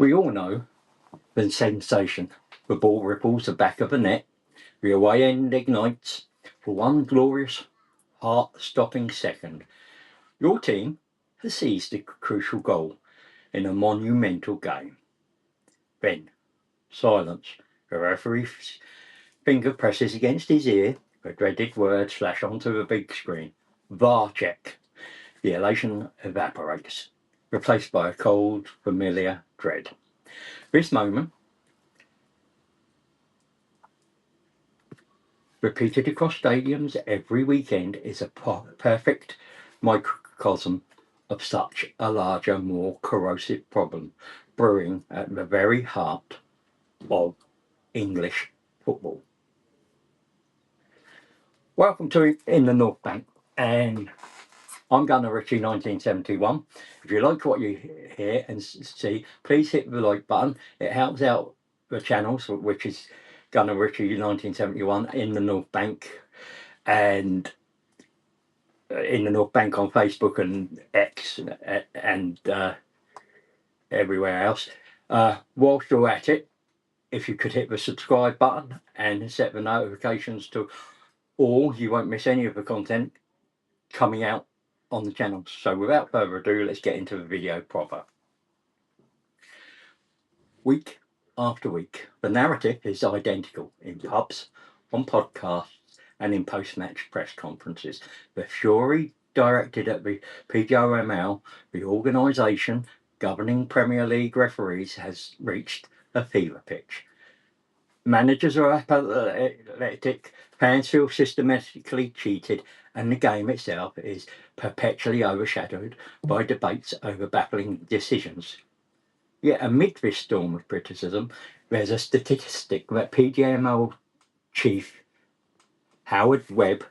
We all know the sensation. The ball ripples the back of the net, the away end ignites for one glorious, heart-stopping second. Your team has seized a crucial goal in a monumental game. Then, silence. The referee's finger presses against his ear. The dreaded words flash onto the big screen. VAR check. The elation evaporates, replaced by a cold, familiar dread. This moment, repeated across stadiums every weekend, is a perfect microcosm of such a larger, more corrosive problem brewing at the very heart of English football. Welcome to In the North Bank, and I'm Gunnar Ritchie 1971. If you like what you hear and see, please hit the like button. It helps out the channels, which is Gunnar Ritchie 1971 in the North Bank, and in the North Bank on Facebook and X and everywhere else. Whilst you're at it, if you could hit the subscribe button and set the notifications to all, you won't miss any of the content coming out on the channel. So without further ado, let's get into the video proper. Week after week, the narrative is identical in pubs, on podcasts, and in post-match press conferences. The fury directed at the PGMOL, the organisation governing Premier League referees, has reached a fever pitch. Managers are apathetic, fans feel systematically cheated, and the game itself is perpetually overshadowed by debates over baffling decisions. Yet amid this storm of criticism, there's a statistic that PGMOL chief Howard Webb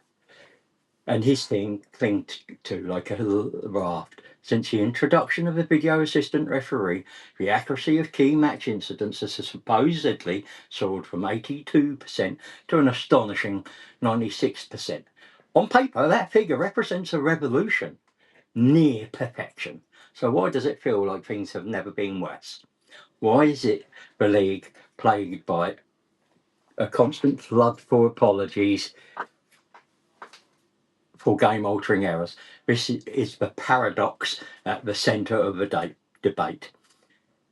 and his team cling to like a raft. Since the introduction of the video assistant referee, the accuracy of key match incidents has supposedly soared from 82% to an astonishing 96%. On paper, that figure represents a revolution, near perfection. So why does it feel like things have never been worse? Why is it the league plagued by a constant flood for apologies for game-altering errors? This is the paradox at the centre of the debate.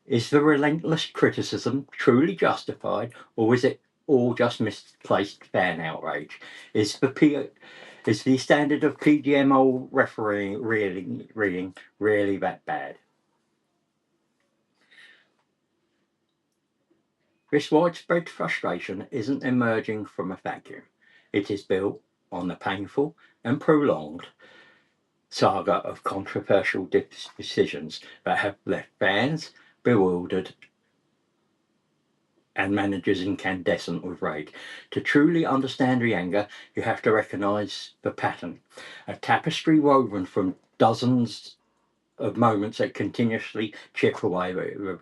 Is the relentless criticism truly justified, or is it all just misplaced fan outrage? Is the standard of PGMOL refereeing really that bad? This widespread frustration isn't emerging from a vacuum. It is built on the painful and prolonged saga of controversial decisions that have left fans bewildered and managers incandescent with rage. To truly understand the anger, you have to recognise the pattern, a tapestry woven from dozens of moments that continuously chip away the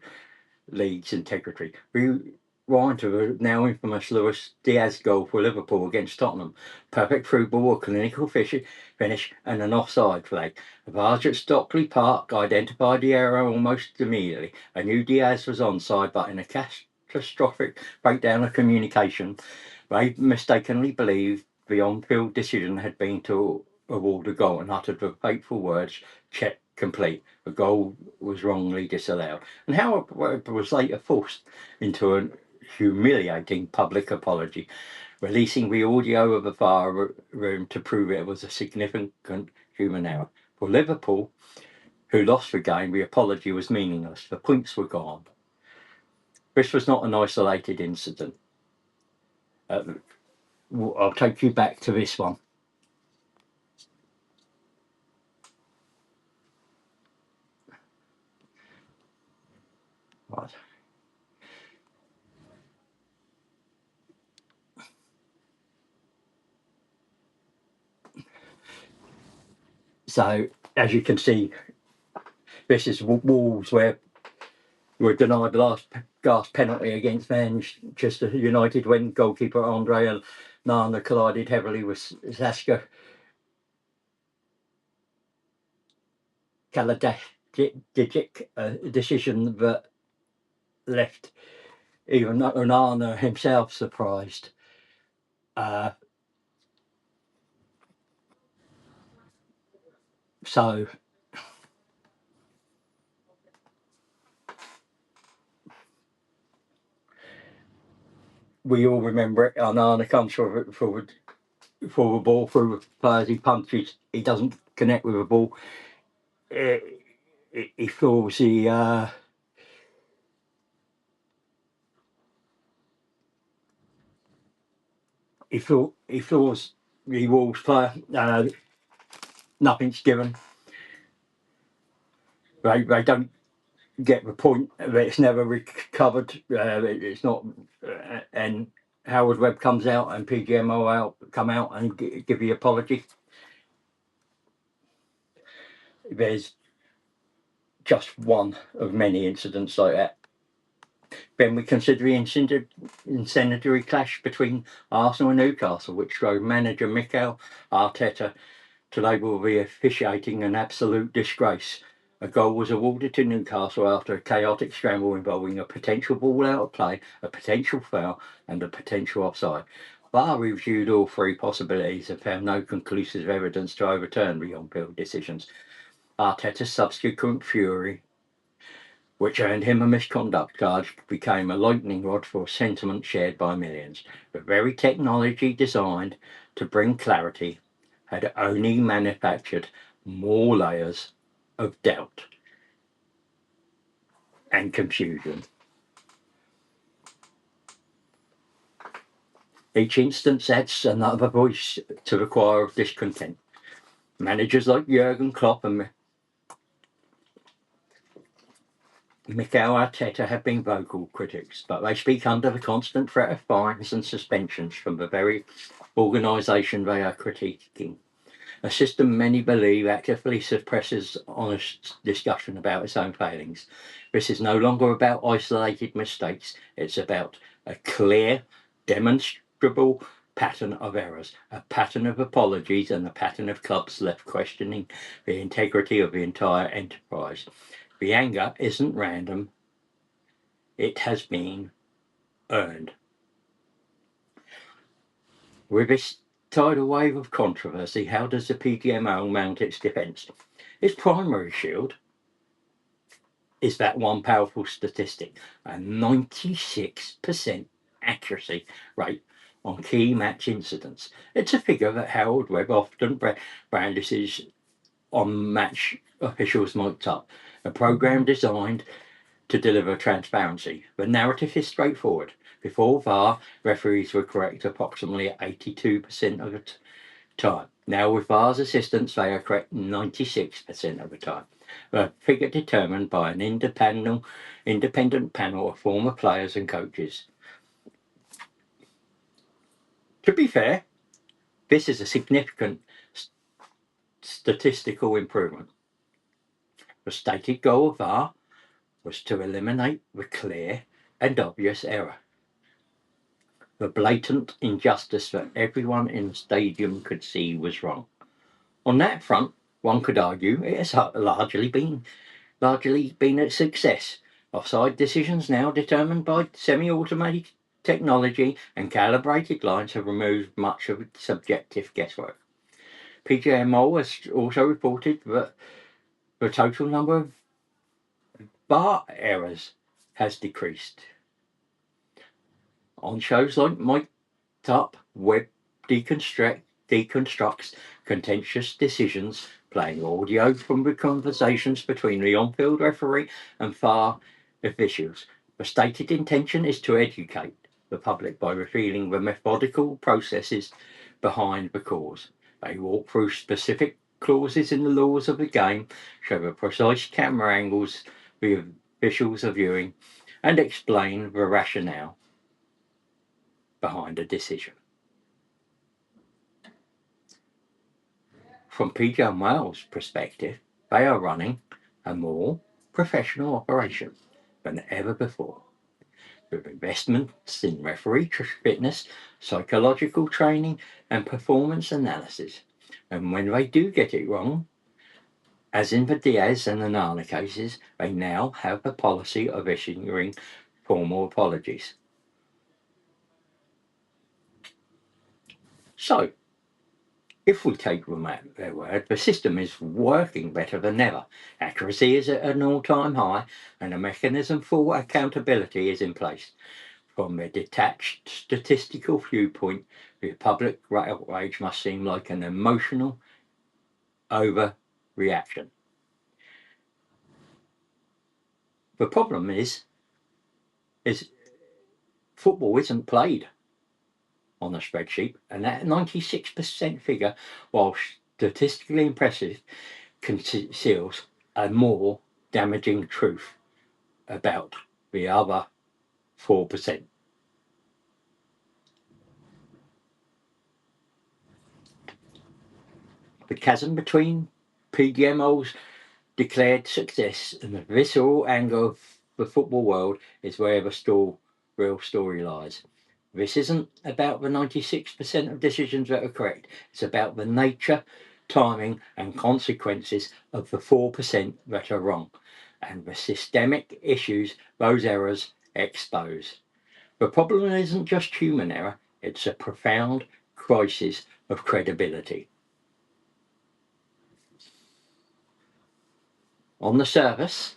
league's integrity. Rewind to the now infamous Luis Diaz goal for Liverpool against Tottenham. Perfect through ball, a clinical finish, and an offside flag. The VAR at Stockley Park identified the error almost immediately. I knew Diaz was onside, but in a catastrophic breakdown of communication, they mistakenly believed the on-field decision had been to award a goal and uttered the fateful words, "check complete." The goal was wrongly disallowed. And Howard Webb was later forced into a humiliating public apology, releasing the audio of the VAR room to prove it was a significant human error. For Liverpool, who lost the game, the apology was meaningless. The points were gone. This was not an isolated incident. I'll take you back to this one. Right. So, as you can see, this is Wolves where were denied the last gasp penalty against Manchester United when goalkeeper Andre Nana collided heavily with Zaska Kaladic, a decision that left even Onana himself surprised. So we all remember it. Onana comes for the ball through the players. He punches. He doesn't connect with the ball. He feels he feels the Wolves player. Nothing's given. They don't get the point. It's never recovered. It's not. And Howard Webb comes out and PGMOL come out and give the apology. There's just one of many incidents like that. Then we consider the incendiary clash between Arsenal and Newcastle, which drove manager Mikel Arteta to label the officiating an absolute disgrace. A goal was awarded to Newcastle after a chaotic scramble involving a potential ball out of play, a potential foul, and a potential offside. VAR reviewed all three possibilities and found no conclusive evidence to overturn the on-field decisions. Arteta's subsequent fury, which earned him a misconduct charge, became a lightning rod for sentiment shared by millions. The very technology designed to bring clarity had only manufactured more layers of doubt and confusion. Each instance adds another voice to the choir of discontent. Managers like Jurgen Klopp and Mikel Arteta have been vocal critics, but they speak under the constant threat of fines and suspensions from the very organisation they are critiquing. A system many believe actively suppresses honest discussion about its own failings. This is no longer about isolated mistakes, it's about a clear, demonstrable pattern of errors, a pattern of apologies, and a pattern of clubs left questioning the integrity of the entire enterprise. The anger isn't random, it has been earned. With this tidal wave of controversy, how does the PGMOL mount its defence? Its primary shield is that one powerful statistic, a 96% accuracy rate on key match incidents. It's a figure that Howard Webb often brandishes on match officials mic'd up. A programme designed to deliver transparency. The narrative is straightforward. Before VAR, referees were correct approximately 82% of the time. Now, with VAR's assistance, they are correct 96% of the time. A figure determined by an independent panel of former players and coaches. To be fair, this is a significant statistical improvement. The stated goal of VAR was to eliminate the clear and obvious error, the blatant injustice that everyone in the stadium could see was wrong. On that front, one could argue it has largely been a success. Offside decisions now determined by semi-automatic technology and calibrated lines have removed much of subjective guesswork. PGMOL has also reported that the total number of VAR errors has decreased. On shows like Mike Up, Webb deconstructs contentious decisions, playing audio from the conversations between the on-field referee and VAR officials. The stated intention is to educate the public by revealing the methodical processes behind the cause. They walk through specific clauses in the laws of the game, show the precise camera angles the officials are viewing, and explain the rationale behind a decision. From PGMOL's perspective, they are running a more professional operation than ever before, with investments in referee fitness, psychological training, and performance analysis. And when they do get it wrong, as in the Diaz and Onana cases, they now have a policy of issuing formal apologies. So, if we take them at their word, the system is working better than ever. Accuracy is at an all-time high, and a mechanism for accountability is in place. From a detached statistical viewpoint, the public outrage must seem like an emotional overreaction. The problem is football isn't played on a spreadsheet, and that 96% figure, while statistically impressive, conceals a more damaging truth about the other 4%. The chasm between PGMOL's declared success and the visceral anger of the football world is where the real story lies. This isn't about the 96% of decisions that are correct. It's about the nature, timing, and consequences of the 4% that are wrong, and the systemic issues those errors expose. The problem isn't just human error, it's a profound crisis of credibility. On the surface,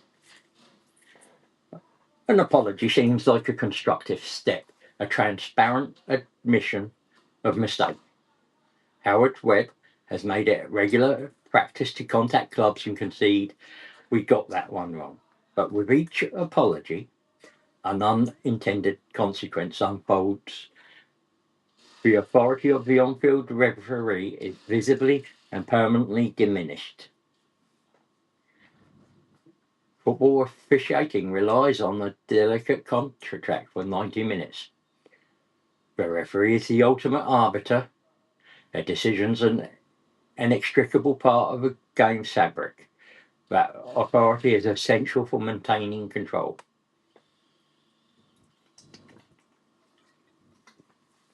an apology seems like a constructive step, a transparent admission of mistake. Howard Webb has made it regular practice to contact clubs and concede, we got that one wrong. But with each apology, an unintended consequence unfolds. The authority of the on-field referee is visibly and permanently diminished. Football officiating relies on a delicate contract for 90 minutes. The referee is the ultimate arbiter. Their decisions are an inextricable part of a game's fabric. That authority is essential for maintaining control.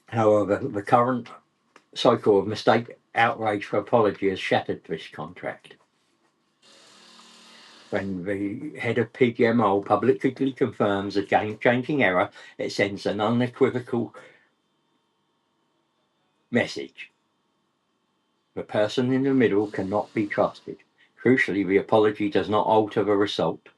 However, the current cycle of mistake, outrage for apology has shattered this contract. When the head of PGMOL publicly confirms a game-changing error, it sends an unequivocal message. The person in the middle cannot be trusted. Crucially, the apology does not alter the result.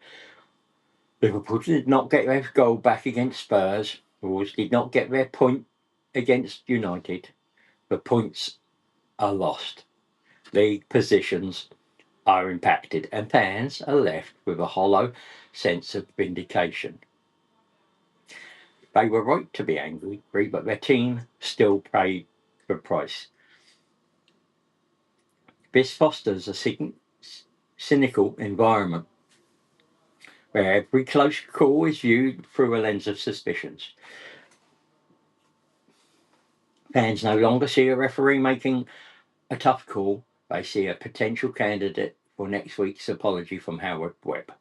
Liverpool did not get their goal back against Spurs. Wolves did not get their point against United. The points are lost. League positions are impacted, and fans are left with a hollow sense of vindication. They were right to be angry, but their team still paid the price. This fosters a cynical environment where every close call is viewed through a lens of suspicions. Fans no longer see a referee making a tough call, they see a potential candidate for next week's apology from Howard Webb.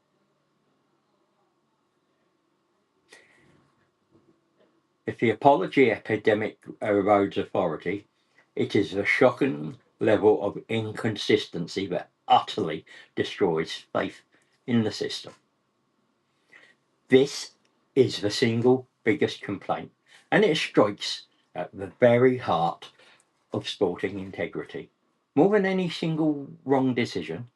If the apology epidemic erodes authority, it is the shocking level of inconsistency that utterly destroys faith in the system. This is the single biggest complaint, and it strikes at the very heart of sporting integrity. More than any single wrong decision,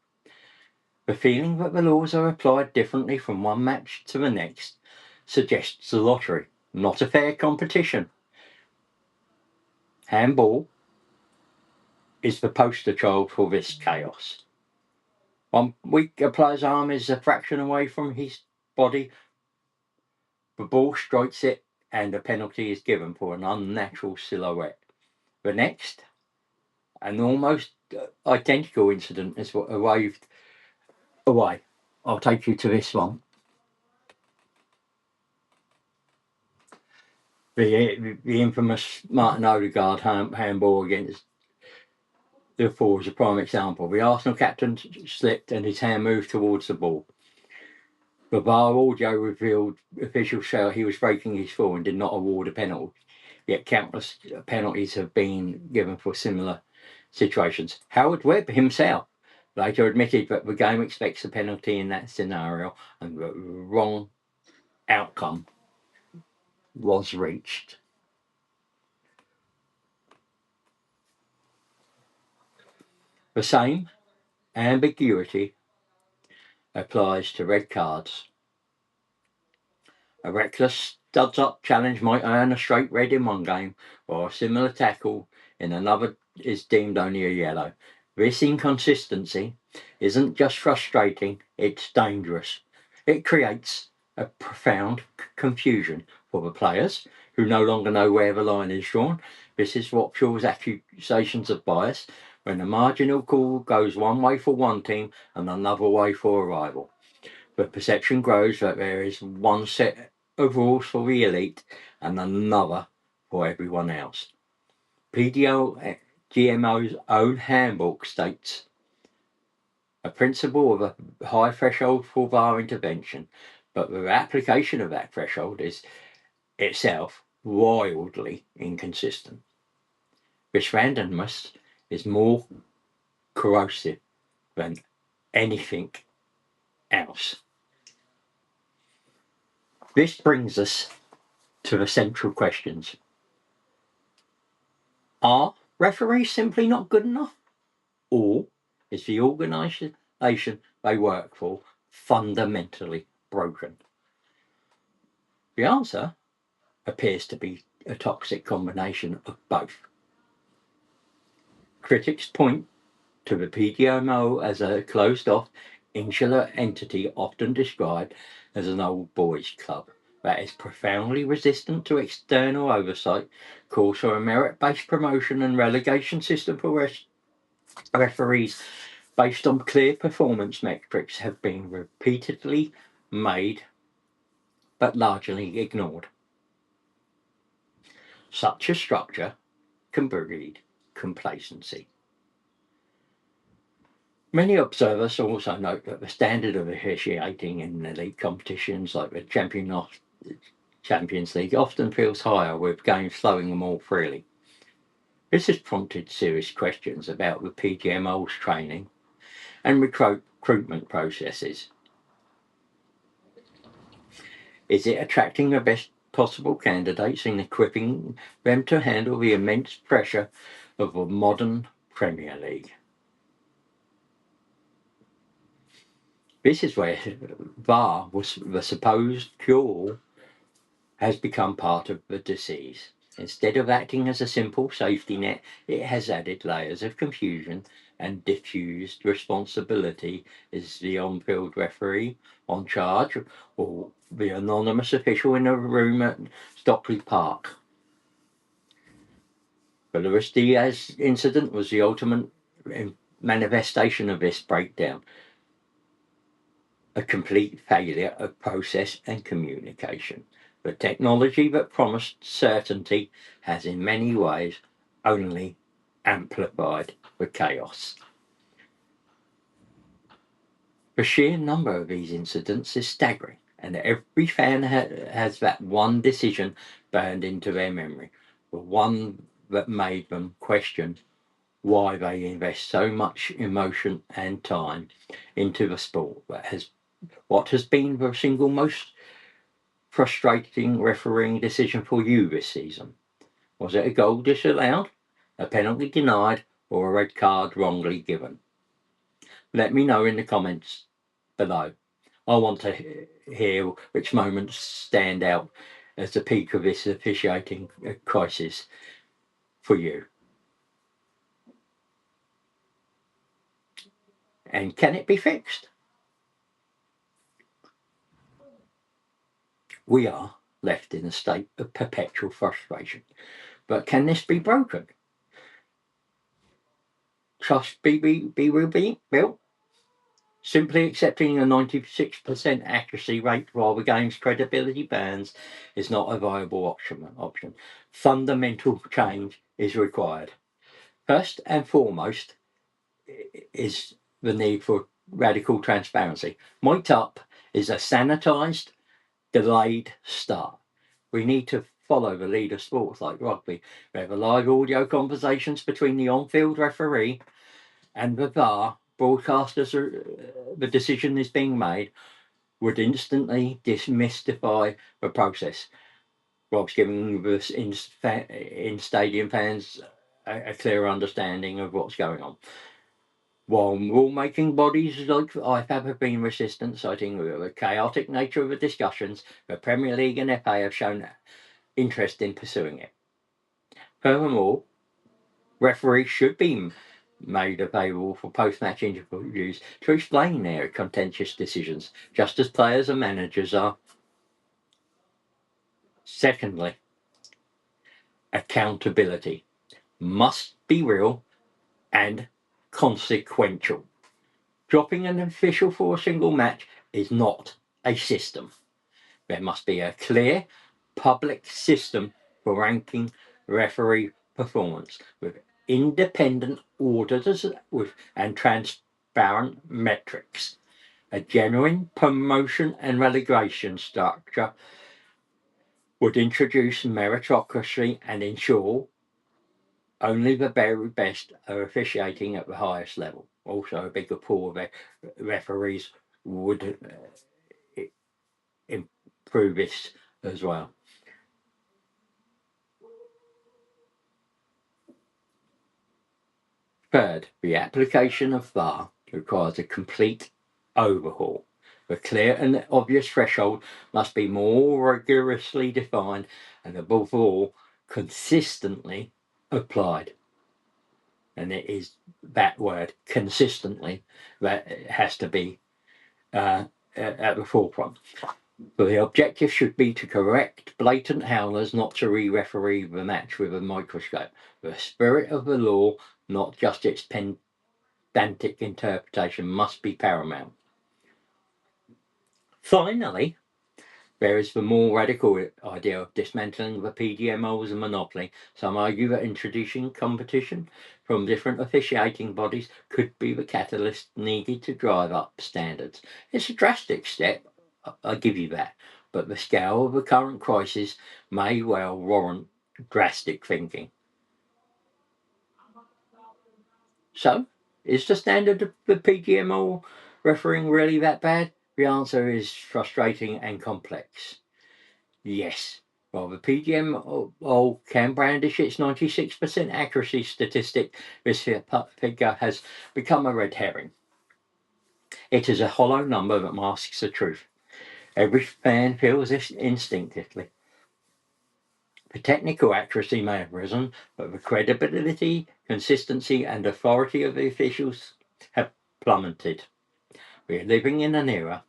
the feeling that the laws are applied differently from one match to the next suggests a lottery, not a fair competition. Handball is the poster child for this chaos. 1 week, a player's arm is a fraction away from his body, the ball strikes it, and a penalty is given for an unnatural silhouette. The next, an almost identical incident is waved away. I'll take you to this one. The infamous Martin Odegaard handball against Liverpool is a prime example. The Arsenal captain slipped and his hand moved towards the ball. The VAR audio revealed officials felt he was breaking his fall and did not award a penalty. Yet countless penalties have been given for similar situations. Howard Webb himself later admitted that the game expects a penalty in that scenario and the wrong outcome was reached. The same ambiguity applies to red cards. A reckless studs-up challenge might earn a straight red in one game, or a similar tackle in another is deemed only a yellow. This inconsistency isn't just frustrating, it's dangerous. It creates a profound confusion for the players, who no longer know where the line is drawn. This is what fuels accusations of bias, when the marginal call goes one way for one team and another way for a rival. The perception grows that there is one set of rules for the elite and another for everyone else. GMO's own handbook states a principle of a high threshold for VAR intervention, but the application of that threshold is itself wildly inconsistent. This randomness is more corrosive than anything else. This brings us to the central questions. Are referees simply not good enough? Or is the organisation they work for fundamentally broken? The answer appears to be a toxic combination of both. Critics point to the PGMOL as a closed-off, insular entity often described as an old boys club that is profoundly resistant to external oversight, calls for a merit-based promotion and relegation system for referees based on clear performance metrics have been repeatedly made but largely ignored. Such a structure can breed complacency. Many observers also note that the standard of officiating in elite competitions like the Champions League often feels higher, with games flowing more freely. This has prompted serious questions about the PGMOL's training and recruitment processes. Is it attracting the best possible candidates and equipping them to handle the immense pressure of a modern Premier League? This is where VAR, was the supposed cure, has become part of the disease. Instead of acting as a simple safety net, it has added layers of confusion and diffused responsibility. Is the on-field referee on charge, or the anonymous official in a room at Stockley Park? The Luis Diaz incident was the ultimate manifestation of this breakdown, a complete failure of process and communication. The technology that promised certainty has in many ways only amplified the chaos. The sheer number of these incidents is staggering, and every fan has that one decision burned into their memory, the one that made them question why they invest so much emotion and time into the sport. What has been the single most frustrating refereeing decision for you this season? Was it a goal disallowed, a penalty denied, or a red card wrongly given? Let me know in the comments below. I want to hear which moments stand out as the peak of this officiating crisis for you. And can it be fixed? We are left in a state of perpetual frustration. But can this be broken? Trust be rebuilt? Simply accepting a 96% accuracy rate while the game's credibility burns is not a viable option. Fundamental change is required. First and foremost is the need for radical transparency. Mic'd Up is a sanitised, delayed start. We need to follow the lead of sports like rugby, where the live audio conversations between the on-field referee and the VAR broadcasters, the decision is being made, would instantly demystify the process. whilst giving us in stadium fans a clear understanding of what's going on. While rule-making bodies like IFAB have been resistant, citing the chaotic nature of the discussions, the Premier League and FA have shown interest in pursuing it. Furthermore, referees should be made available for post-match interviews to explain their contentious decisions, just as players and managers are. Secondly, accountability must be real and consequential. Dropping an official for a single match is not a system. There must be a clear public system for ranking referee performance with independent auditors and transparent metrics. A genuine promotion and relegation structure would introduce meritocracy and ensure only the very best are officiating at the highest level. Also, a bigger pool of referees would improve this as well. Third, the application of VAR requires a complete overhaul. The clear and obvious threshold must be more rigorously defined and, above all, consistently applied. And it is that word, consistently, that has to be at the forefront. But the objective should be to correct blatant howlers, not to re-referee the match with a microscope. The spirit of the law, not just its pedantic interpretation, must be paramount. Finally, there is the more radical idea of dismantling the PGMOL as a monopoly. Some argue that introducing competition from different officiating bodies could be the catalyst needed to drive up standards. It's a drastic step, I give you that, but the scale of the current crisis may well warrant drastic thinking. So, is the standard of the PGMOL refereeing really that bad? The answer is frustrating and complex. Yes, while the PGMOL can brandish its 96% accuracy statistic, this figure has become a red herring. It is a hollow number that masks the truth. Every fan feels this instinctively. The technical accuracy may have risen, but the credibility, consistency, and authority of the officials have plummeted. We are living in an era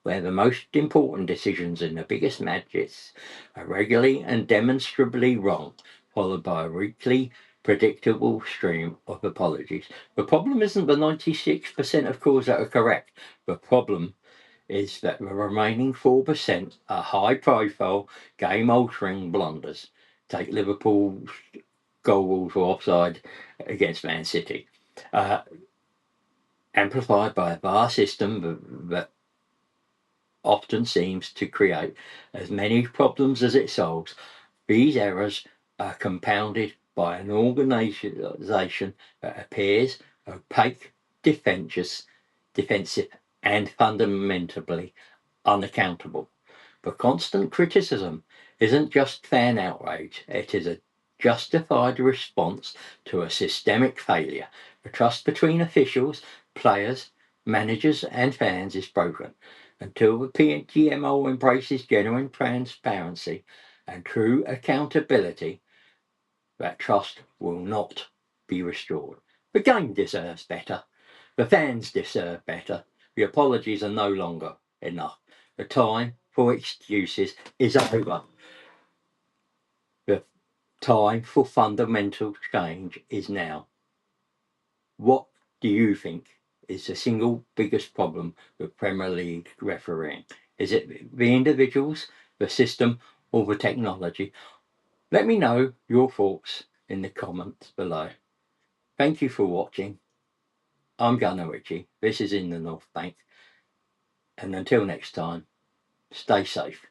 where the most important decisions in the biggest matches are regularly and demonstrably wrong, followed by a weekly, predictable stream of apologies. The problem isn't the 96% of calls that are correct. The problem is that the remaining 4% are high-profile, game-altering blunders. Take Liverpool's goal rules for offside against Man City. Amplified by a VAR system that often seems to create as many problems as it solves. These errors are compounded by an organisation that appears opaque, defensive, and fundamentally unaccountable. But constant criticism isn't just fan outrage, it is a justified response to a systemic failure. The trust between officials, players, managers, and fans is broken. Until the PGMOL embraces genuine transparency and true accountability, that trust will not be restored. The game deserves better. The fans deserve better. The apologies are no longer enough. The time for excuses is over. The time for fundamental change is now. What do you think is the single biggest problem with Premier League refereeing? Is it the individuals, the system, or the technology? Let me know your thoughts in the comments below. Thank you for watching. I'm Gunnar Ritchie. This is In the North Bank. And until next time, stay safe.